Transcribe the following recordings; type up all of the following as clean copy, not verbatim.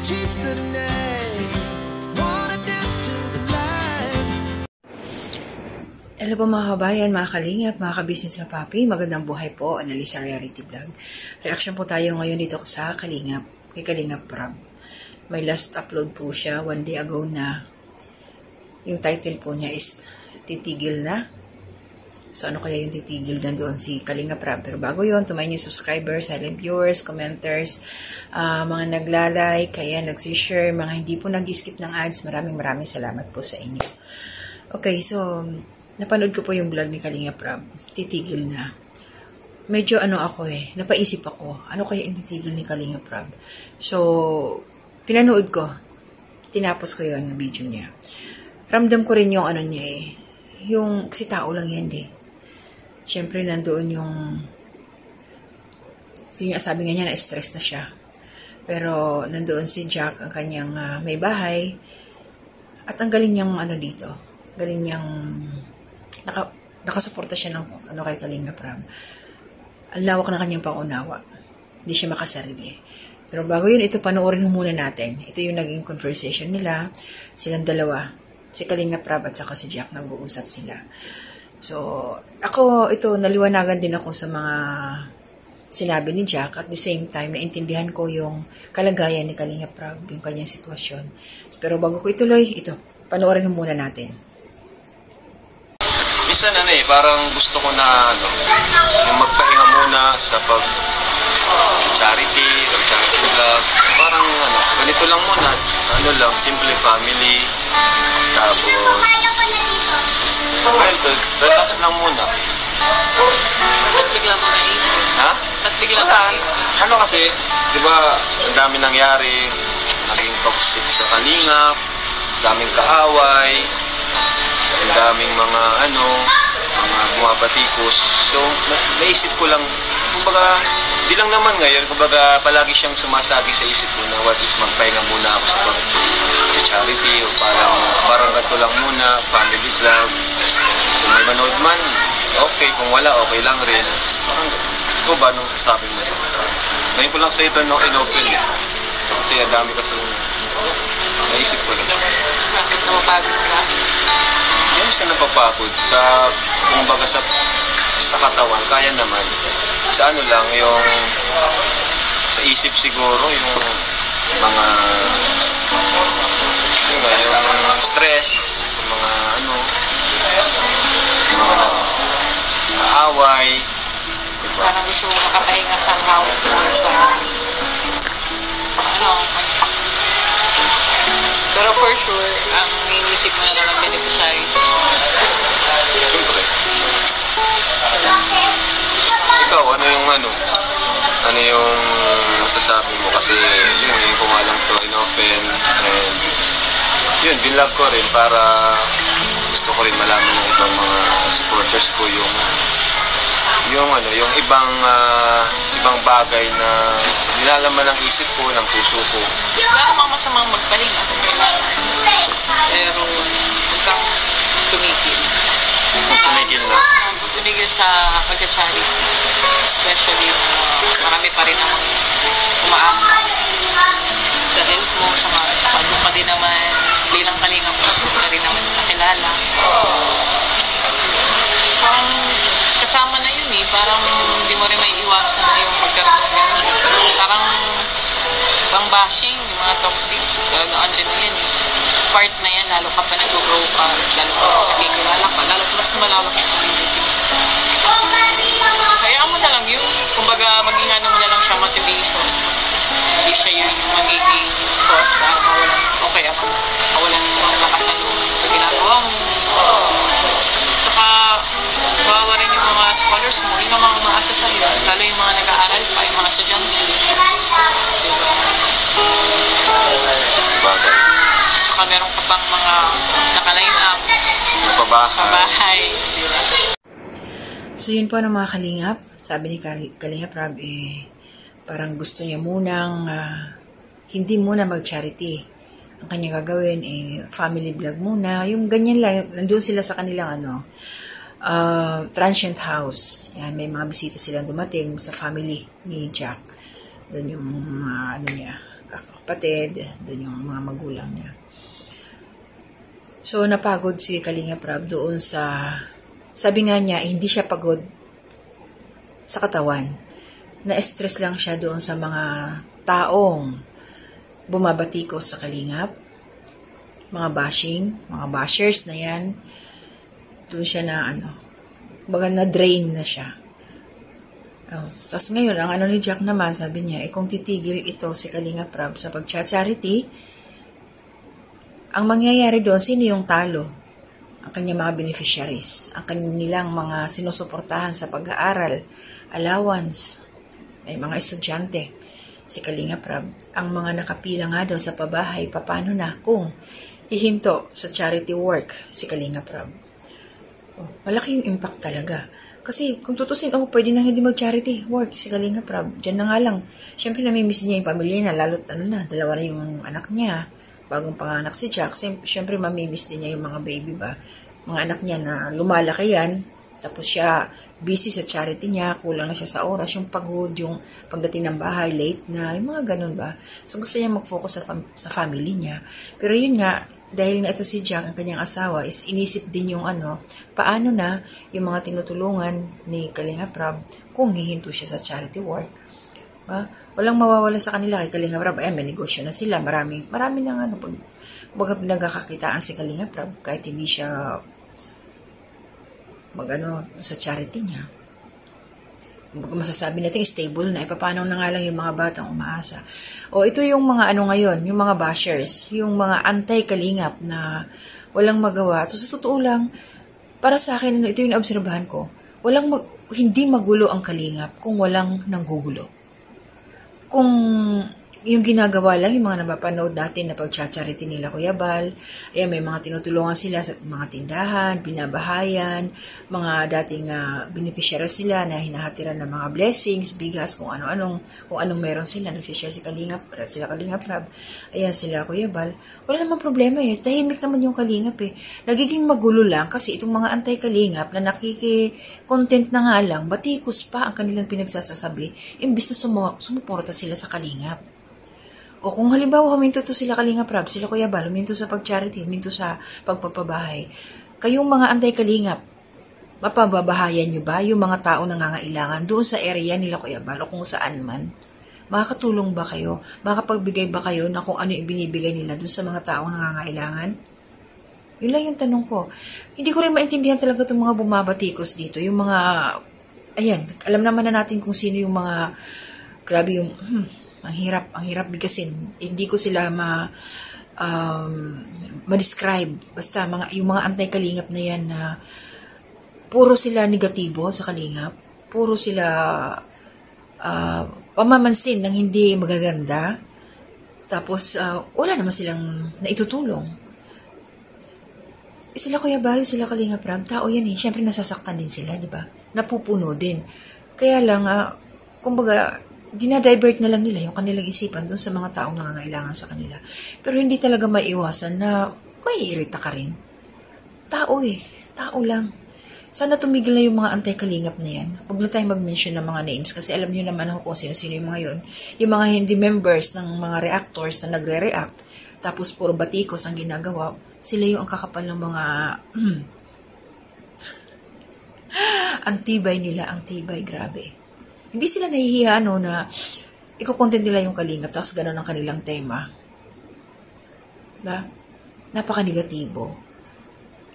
chase the night, wanna dance to the light. Hello po mga kabayan, mga kalingap, mga kabisnes na papi, magandang buhay po, Annalisa Reality Vlog. Reaction po tayo ngayon dito sa Kalingap, kay Kalingap Prab. May last upload po siya, 1 day ago na. Yung title po niya is Titigil Na. So ano kaya yung titigil na doon si Kalingap Prab? Pero bago yun, to my new subscribers, silent viewers, commenters, mga naglalike, kaya nagsishare, mga hindi po nag-skip ng ads, maraming salamat po sa inyo. Okay, so napanood ko po yung vlog ni Kalingap Prab, Titigil Na. Medyo napaisip ako, ano kaya yung titigil ni Kalingap Prab? So, pinanood ko, tinapos ko yung video niya. Ramdam ko rin yung niya yung kasi tao lang yan Siyempre, nandoon yung sabi nga niya na stress na siya. Pero, nandoon si Jack, ang kanyang may bahay, at ang galing niyang dito. Galing niyang nakasuporta siya ng kay Kalingap Prab. Ang lawak na kanyang pangunawa. Hindi siya makasarili. Pero bago yun, ito panoorin muna natin. Ito yung naging conversation nila. Silang dalawa. Si Kalingap Prab at saka si Jack, nag-uusap sila. So, ako, naliwanagan din ako sa mga sinabi ni Jack. At the same time, naintindihan ko yung kalagayan ni Kalingap Prab, yung kanyang sitwasyon. Pero bago ko ituloy, panoorin muna natin. Minsan parang gusto ko na yung magpahinga muna sa charity or charity vlog. Parang ganito lang muna, simple family. Tapos relax lang muna. Ba't bigla mo naisip? Ha? Ba't bigla mo naisip? Kasi, di ba, ang dami nangyari, naging toxic sa Kalingap, daming kaaway, ang daming mga bumabatikos. So, naisip ko lang, kumbaga, di lang naman ngayon, kumbaga, palagi siyang sumasagi sa isip ko na what if magpahinga muna ako sa charity o parang ganito lang muna, family vlog. Kung may manood man, okay. Kung wala, okay lang rin. Parang, ito ba nung sasabi mo? Ngayon ko lang sa ito in-open Kasi ang dami kasi naisip ko lang. Bakit napapagod ka? Yung sa napapagod, kumbaga sa katawan, kaya naman. Sa lang, yung sa isip siguro, yung mga yung stress, yung mga away. Diba? Parang gusto mo makapahinga sa or sa pero for sure, ang inisip mo na lang ng beneficiaries mo. Siyempre. Ikaw, ano yung masasabi mo? Kasi yun, kung alam to in-open, and yun, binlog ko rin para gusto ko rin malaman ng ibang mga supporters ko yung ibang bagay na nilalaman ng isip ko, ng puso ko. Wala namang masamang magpahinga kung kailangan. Pero huwag kang tumigil. Tumigil sa pagka-charity. Especially marami pa rin namang umaasa sa help mo, sa pagod pa din naman bilang Kalingap na rin naman nakilala. Parang kasama na yun parang hindi mo rin may iwasan na yung magkaroon ng gano'n. Parang bang bashing, yung mga toxic, andyan na yan part na yan, lalo ka pa nag-grow pa, lalo ka pa sa kikilala ka, lalo mas malawak yung community. Hayaan mo na lang yun, kumbaga maging mo na lang siya motivation. Hindi siya yun yung magiging cause para mawalan yung lakas ng loob sa ginagawa mo. Saka kawawa rin yung mga scholars mo, yung mga umaasa sa'yo, lalo yung mga nag-aaral pa, yung mga estudyante. Diba? Bagay. Saka meron ka pang mga naka-line up, pabahay. Diba? So yun po mga Kalingap, sabi ni Kalingap Prab parang gusto niya munang hindi muna mag-charity. Ang kanya gagawin family vlog muna. Yung ganyan lang, nandun sila sa kanilang transient house. Yan, may mga bisita silang dumating sa family ni Jack. Doon yung kapatid, doon yung mga magulang niya. So, napagod si Kalinga Prab doon sa, sabi nga niya, hindi siya pagod sa katawan. Na-stress lang siya doon sa mga taong bumabatikos sa Kalingap, mga bashing, mga bashers na yan. Doon siya na, baga na-drain na siya. Tapos ngayon, ang ni Jack naman, sabi niya, kung titigil ito si Kalinga Prab sa pag-charity, ang mangyayari doon, sino yung talo? Ang kanyang mga beneficiaries, ang kanilang mga sinusuportahan sa pag-aaral, allowance, ay mga estudyante, si Kalinga Prab. Ang mga nakapila nga daw sa pabahay, paano na kung ihinto sa charity work si Kalinga Prab? Malaki yung impact talaga. Kasi kung tutusin, pwede na hindi mag-charity work si Kalinga Prab. Diyan na nga lang. Siyempre, namimiss niya yung pamilya na, lalo't dalawa na yung anak niya. Bagong panganak si Jack. Siyempre, mamimiss din niya yung mga baby ba. Mga anak niya na lumalaki yan. Tapos siya, busy sa charity niya, kulang na siya sa oras, yung pagod, yung pagdating ng bahay, late na, yung mga ganun ba. So, gusto niya mag-focus sa family niya. Pero yun nga, dahil nga ito si Jack, ang kanyang asawa, is inisip din yung paano na yung mga tinutulungan ni Kalinga Prab kung hihinto siya sa charity work. Ba? Walang mawawala sa kanila kay Kalinga Prab. May negosyo na sila. Marami na pag nagkakakitaan si Kalinga Prab, kahit hindi siya sa charity niya. Masasabi natin stable na. Paano na nga lang yung mga batang umaasa. Ito yung mga ngayon, yung mga bashers, yung mga anti-Kalingap na walang magawa. So, sa totoo lang, para sa akin, ito yung obserbahan ko, hindi magulo ang Kalingap kung walang nanggugulo. Kung yung ginagawa lang, yung mga napapanood natin na pag-charity nila Kuya Bal, may mga tinutulungan sila sa mga tindahan, binabahayan, mga dating beneficiary sila na hinahatiran ng mga blessings, bigas, kung anong meron sila, nag-share sila Kalinga Prab, sila Kuya Bal. Wala namang problema tahimik naman yung Kalingap Nagiging magulo lang kasi itong mga anti-Kalingap na nakiki-content na nga lang, batikos pa ang kanilang pinagsasasabi, imbis na sumuporta sila sa Kalingap. Kung halimbawa huminto to sila Kalinga Prab, sila Kuya Bal, huminto sa pag-charity, huminto sa pagpapabahay. Kayong mga anti-Kalingap, mapababahayan nyo ba yung mga tao nangangailangan doon sa area nila Kuya Bal o kung saan man? Makakatulong ba kayo? Makakapagbigay ba kayo na kung ano yung binibigay nila doon sa mga tao nangangailangan? Yun lang yung tanong ko. Hindi ko rin maintindihan talaga itong mga bumabatikos dito. Yung mga, alam naman na natin kung sino yung mga, grabe yung, ang hirap bigasin. Hindi ko sila ma-describe. Basta yung mga anti-Kalingap na yan na puro sila negatibo sa Kalingap. Puro sila pamamansin ng hindi magaganda. Tapos wala naman silang naitutulong. Sila Kuya Bal, sila Kalinga Prab, tao yan Siyempre nasasaktan din sila, di ba? Napupuno din. Kaya lang, kumbaga, dinadivert na lang nila yung kanilang isipan doon sa mga taong nangangailangan sa kanila. Pero hindi talaga maiiwasan na maiirita ka rin. Tao lang. Sana tumigil na yung mga anti-Kalingap na yan. Huwag na tayong mag-mention ng mga names kasi alam nyo naman ako kung sino-sino yung mga yun. Yung mga hindi members ng mga reactors na nagre-react, tapos puro batikos ang ginagawa, sila yung ang kakapal ng mga antibay nila, grabe. Hindi sila nahihiya na iko-content nila yung Kalingap tapos gano'n ang kanilang tema. Diba? Napaka-negatibo.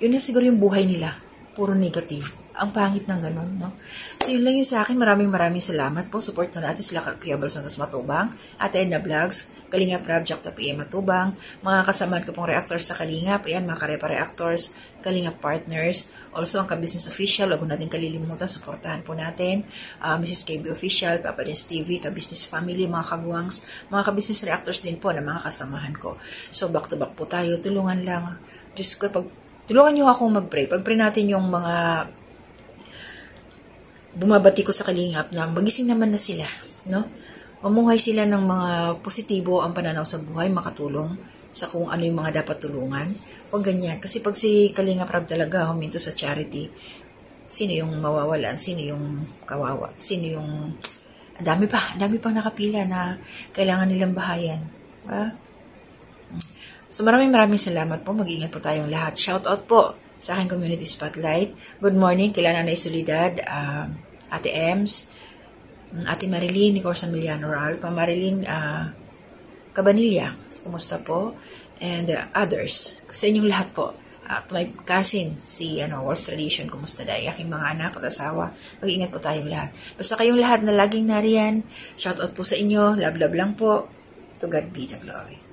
Yun na siguro yung buhay nila. Puro negative. Ang pangit ng gano'n, no? So, yun lang yung sa akin. Maraming salamat po. Support na natin sila Kuya Bal Santos Matubang, Ate Edna Vlogs, Kalinga Prab, Jack PM Matubang, mga kasamaan ko pong reactors sa Kalingap, mga Karepa Reactors, Kalingap Partners, also ang Ka-Business Official, huwag natin kalilimutan, supportahan po natin, Mrs. KB Official, Papa Dance TV, Ka-Business Family, mga kagwangs, mga Ka-Business Reactors din po na mga kasamahan ko. So, back to back po tayo, tulungan lang. Diyos ko, tulungan nyo akong mag-pray. Pag-pray natin yung mga bumabati ko sa Kalingap na magising naman na sila, no? Mamuhay sila ng mga positibo ang pananaw sa buhay, makatulong sa kung ano yung mga dapat tulungan. Huwag ganyan. Kasi pag si Kalinga Prab talaga huminto sa charity, sino yung mawawalan? Sino yung kawawa? Sino yung... Ang dami pa nakapila na kailangan nilang bahayan. Ha? So maraming salamat po. Mag-iingat po tayong lahat. Shout out po sa aking community spotlight. Good morning kila Nanay Soledad, Ate Ems, Ate Marilyn, ni Corsa Miliano Ral, Pa Marilyn Cabanilla, kumusta po? And others, sa inyong lahat po. At my cousin, si Walls Tradition, kumusta dahil aking mga anak at asawa. Mag-iingat po tayong lahat. Basta kayong lahat na laging nariyan, shout out po sa inyo. Love lang po. To God be the glory.